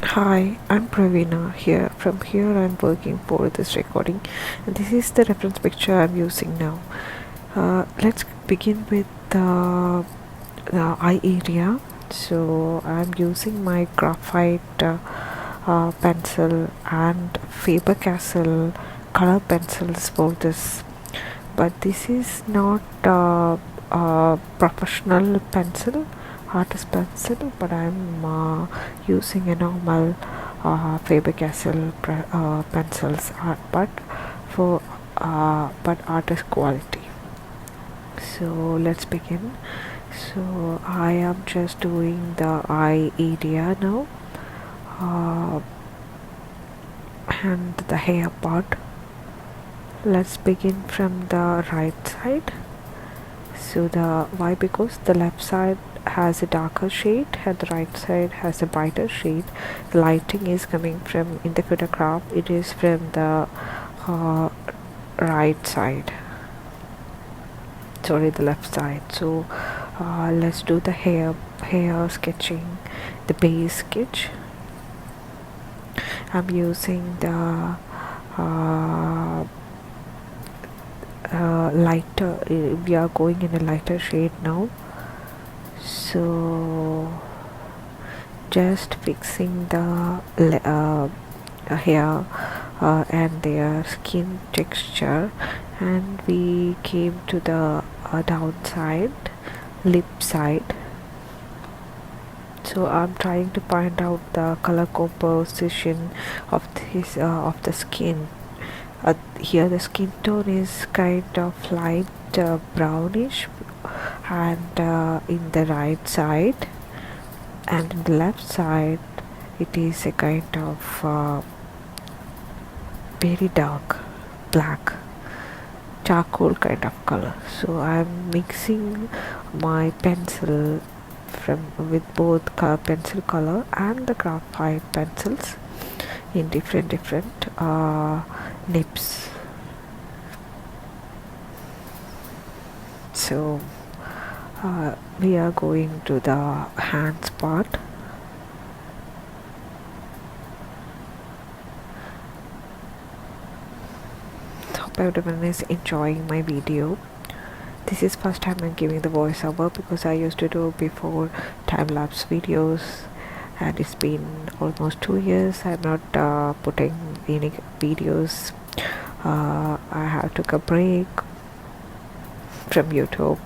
Hi, I'm Pravina here. From here, I'm working for this recording, and this is the reference picture I'm using now. Let's begin with the eye area. So, I'm using my graphite pencil and Faber Castell color pencils for this, but this is not a professional pencil, artist pencil, but I'm using a normal Faber Castell pencils, but for but artist quality. So let's begin. So I am just doing the eye area now, uh, and the hair part. Let's begin from the right side. So why? Because the left side has a darker shade and the right side has a brighter shade. The lighting is coming from, in the photograph, it is from the uh, right side, sorry, the left side. So let's do the hair sketching, the base sketch. I'm using the lighter, we are going in a lighter shade now. So just fixing the hair and their skin texture, and we came to the downside, lip side. So I'm trying to find out the color composition of the skin. Here the skin tone is kind of light brownish, and in the right side and in the left side it is a kind of very dark black charcoal kind of color. So I'm mixing my pencil with both pencil color and the graphite pencils in different nips. So we are going to the hands part. Hope everyone is enjoying my video. This is first time I'm giving the voiceover, because I used to do before time-lapse videos, and it's been almost 2 years I'm not putting any videos. I have took a break from YouTube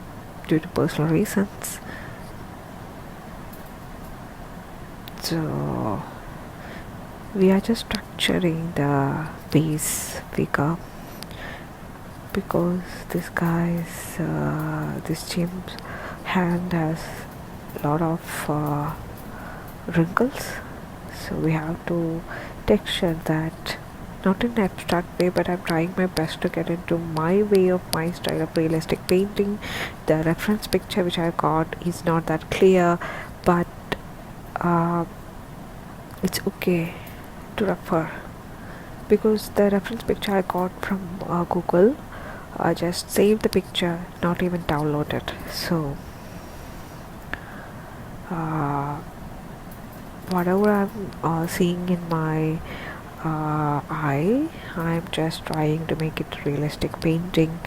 due to personal reasons. So we are just structuring the base figure, because this chimp's hand has a lot of wrinkles, so we have to texture that, not in an abstract way, but I'm trying my best to get into my way of my style of realistic painting. The reference picture which I got is not that clear, but it's okay to refer, because the reference picture I got from Google, I just saved the picture, not even download it. So whatever I'm seeing in my eye, I'm just trying to make it realistic painting,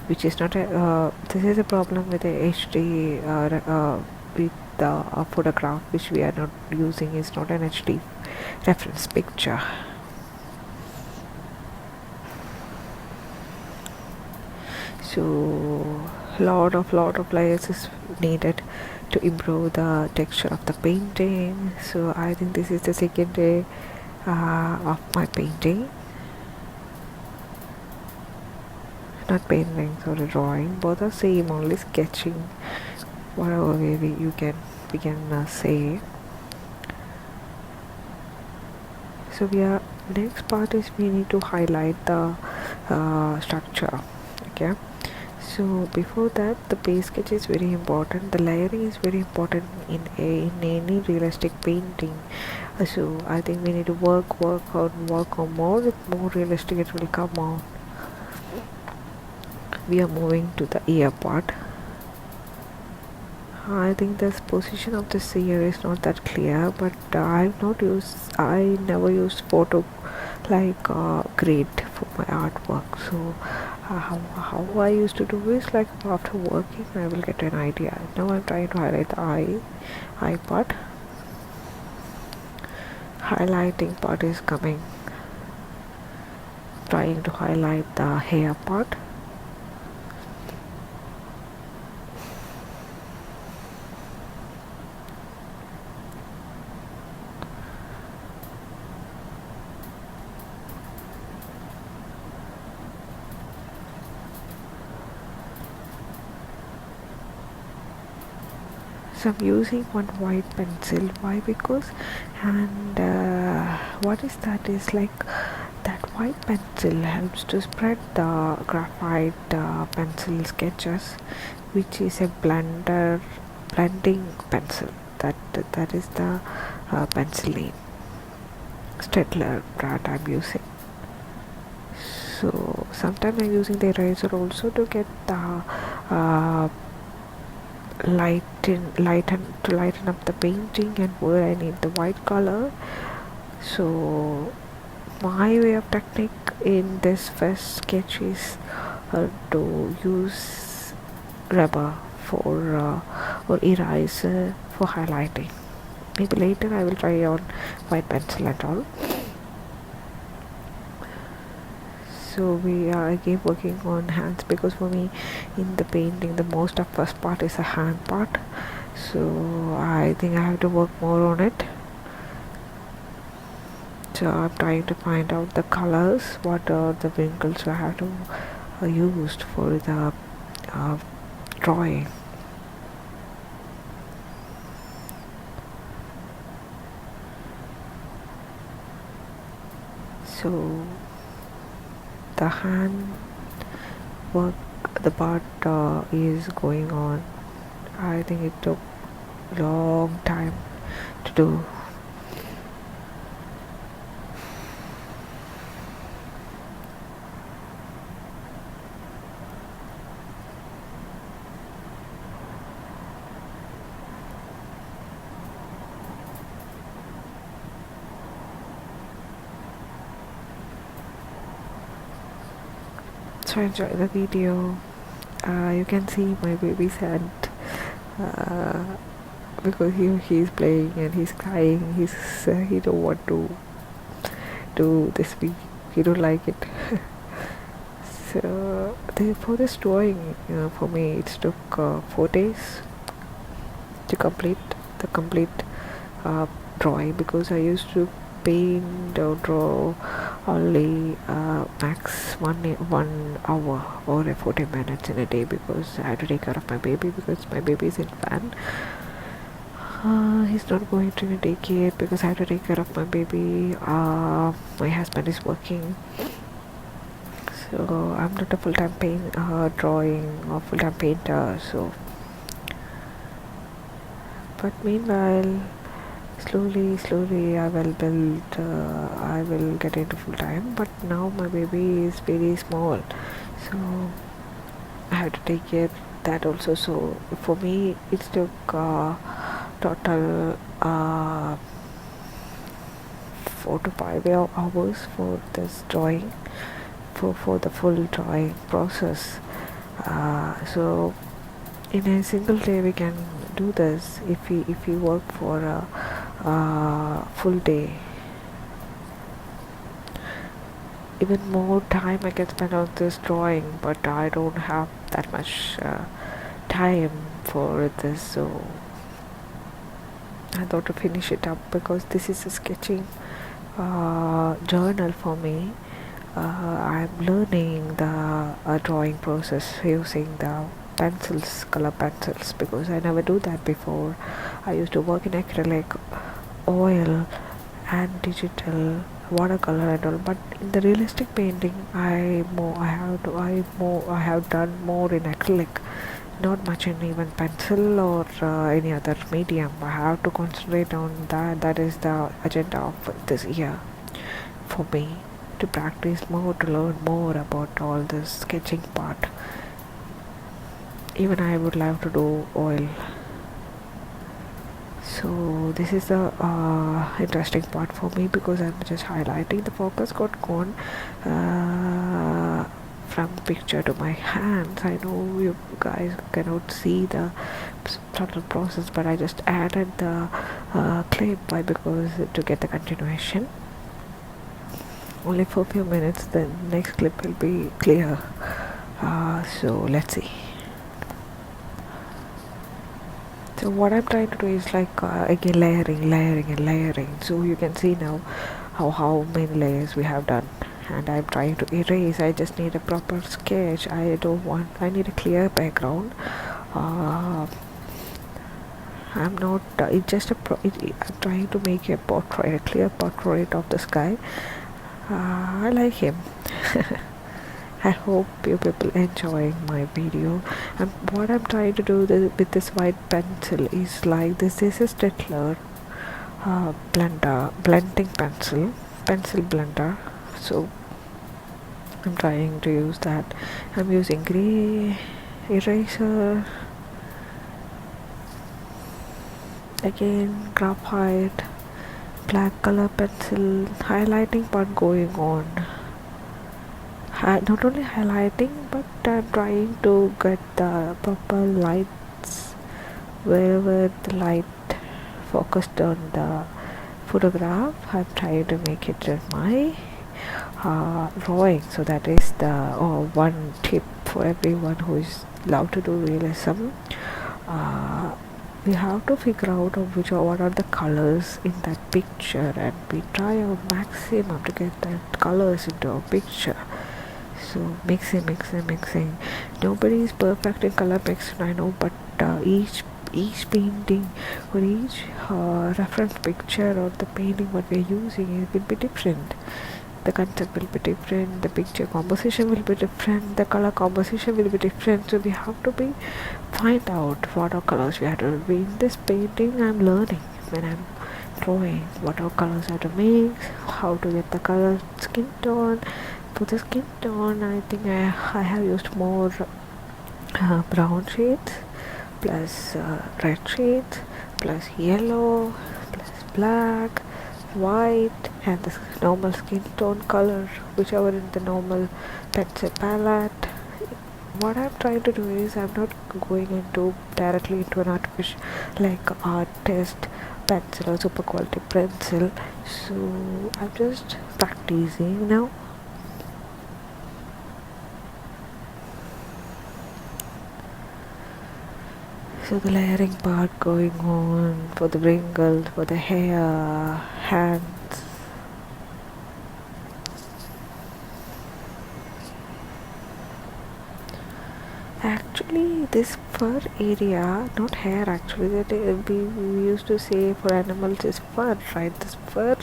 which is not a this is a problem with the HD with the photograph which we are not using, is not an HD reference picture. So lot of layers is needed to improve the texture of the painting. So I think this is the second day of my painting, not painting, sorry, drawing, both are same, only sketching, whatever way we can say. So next part is we need to highlight the structure. Okay, so before that, the base sketch is very important, the layering is very important in any realistic painting. So I think we need to work on more realistic it will come out. We are moving to the ear part. I think the position of the seer is not that clear, but I never used photo like grade for my artwork. So how I used to do is like after working, I will get an idea. Now I'm trying to highlight the eye part. Highlighting part is coming. Trying to highlight the hair part. So I'm using one white pencil. Why? Because and what is that is like that white pencil helps to spread the graphite pencil sketches, which is a blending pencil. That is the pencil name Stedler brand I'm using. So sometimes I'm using the eraser also to get the uh, lighten up the painting, and where I need the white color. So my way of technique in this first sketch is to use rubber for or eraser for highlighting. Maybe later I will try on white pencil and all. So we are again working on hands, because for me in the painting the most of first part is a hand part. So I think I have to work more on it. So I'm trying to find out the colors, what are the wrinkles I have to used for the drawing. So the hand work, the part is going on. I think it took long time to do. So enjoy the video. You can see my baby's hand uh, because he's playing and he's crying. He don't want to do this. He don't like it. So for this drawing, for me it took 4 days to complete the complete drawing, because I used to paint or draw only max 1 hour or 40 minutes in a day, because I had to take care of my baby, because my baby is infant. He's not going to daycare because I have to take care of my baby. My husband is working, so I'm not a full-time drawing or full-time painter. So, but meanwhile, slowly I will build. I will get into full-time. But now my baby is very small, so I have to take care that also. So for me, it took total 4 to 5 hours for this drawing, for the full drawing process. So in a single day we can do this if we work for a full day. Even more time I can spend on this drawing, but I don't have that much time for this, so I thought to finish it up, because this is a sketching journal for me. I'm learning the drawing process using the pencils, color pencils, because I never do that before. I used to work in acrylic, oil and digital, watercolor and all, but in the realistic painting I have done more in acrylic, not much in even pencil or any other medium. I have to concentrate on that. That is the agenda of this year for me, to practice more, to learn more about all this sketching part. Even I would love to do oil. So this is the interesting part for me, because I'm just highlighting. The focus got gone from picture to my hands. I know you guys cannot see the total process, but I just added the clip by because to get the continuation only for a few minutes, then next clip will be clear. So let's see. So what I'm trying to do is like again layering. So you can see now how many layers we have done, and I'm trying to erase. I just need a proper sketch. I need a clear background. I'm not it's just I'm trying to make a clear portrait of the sky. I like him. I hope you people enjoying my video. And what I'm trying to do with this white pencil is like this is a Stettler blending pencil blender. So I'm trying to use that. I'm using gray eraser, again graphite, black color pencil, highlighting part going on. Not only highlighting, but I'm trying to get the proper lights wherever the light focused on the photograph. I'm trying to make it in my drawing. So that is the one tip for everyone who is love to do realism. We have to figure out what are the colors in that picture, and we try our maximum to get that colors into our picture. So mixing. Nobody is perfect in color mixing, I know, but each painting or each reference picture or the painting what we are using, it will be different. The concept will be different, the picture composition will be different, the color composition will be different. So we have to find out what are colors we have to be in this painting. I'm learning when I'm drawing what are colors I have to mix, how to get the color skin tone. For the skin tone, I think I have used more brown shades plus red shades plus yellow plus black, white, and the normal skin tone color, whichever in the normal pencil palette. What I'm trying to do is I'm not going into directly into an artificial like artist pencil or super quality pencil. So I'm just practicing now. So the layering part going on for the wrinkles, for the hair, hands. Actually, this fur area, not hair actually, that we used to say for animals is fur, right? This fur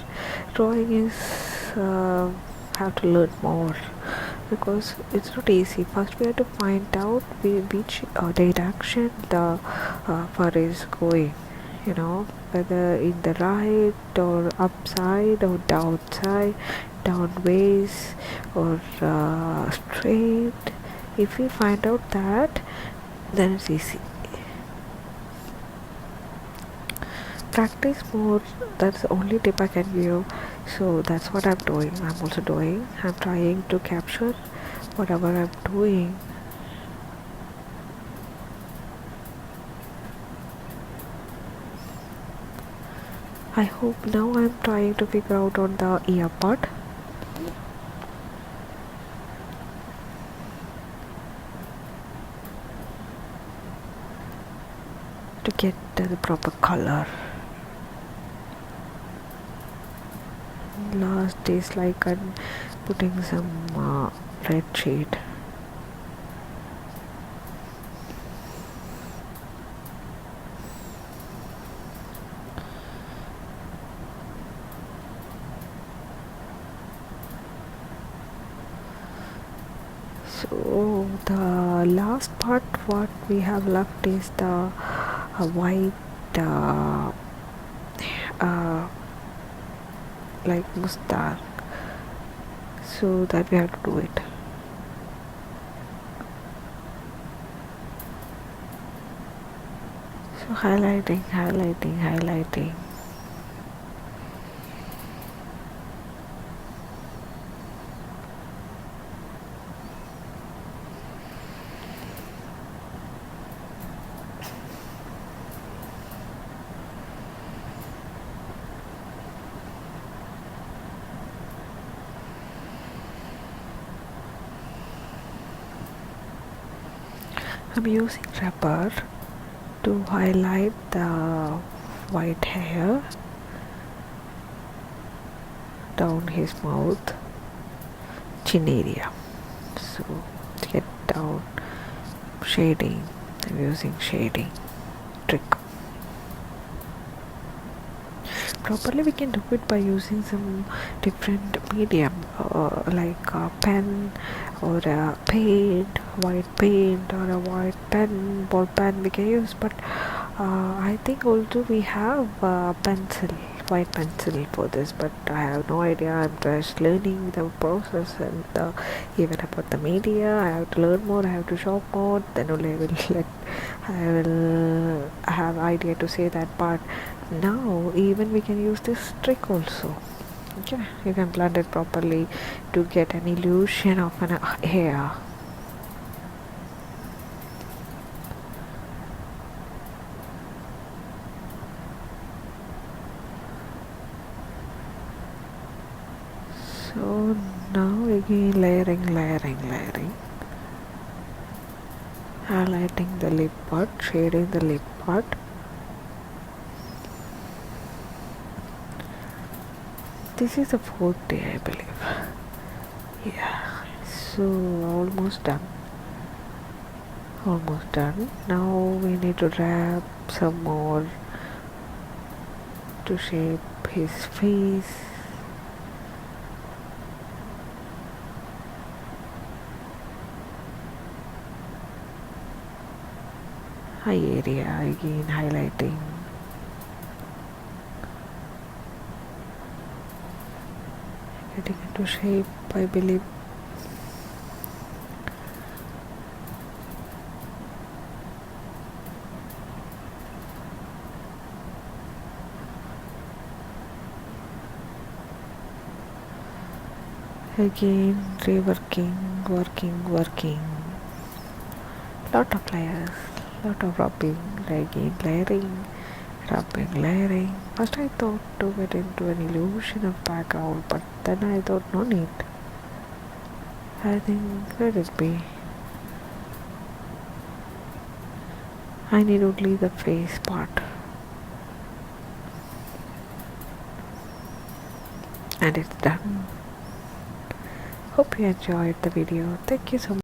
drawing is have to learn more, because it's not easy. First we have to find out which direction the fur is going, whether in the right or upside or downside, downways or straight. If we find out that, then it's easy. Practice more, that's the only tip I can give. So that's what I'm doing. I'm also doing. I'm trying to capture whatever I'm doing. I hope now I'm trying to figure out on the ear part. To get the proper color. Last is like I'm putting some red shade. So the last part what we have left is the white like mustache, so that we have to do it. So highlighting, highlighting, highlighting. I'm using rubber to highlight the white hair down his mouth, chin area. So to get down shading, I'm using shading trick. Properly we can do it by using some different medium like a pen or a paint, white paint or a white pen, ball pen we can use, but I think also we have pencil, white pencil for this, but I have no idea. I'm just learning the process and even about the media. I have to learn more, I have to shop more, then only I will have idea to say that part. Now even we can use this trick also. Okay, you can blend it properly to get an illusion of an hair. So now again layering, highlighting the lip part, shading the lip part. This is the 4th day, I believe. Yeah, so almost done. Now we need to wrap some more to shape his face. Eye area again highlighting. Getting into shape, I believe. Again reworking, working. Lot of layers, lot of rubbing, again layering, layering. First I thought to get into an illusion of background, but then I thought no need. I think let it be. I need only the face part. And it's done. Hope you enjoyed the video. Thank you so much.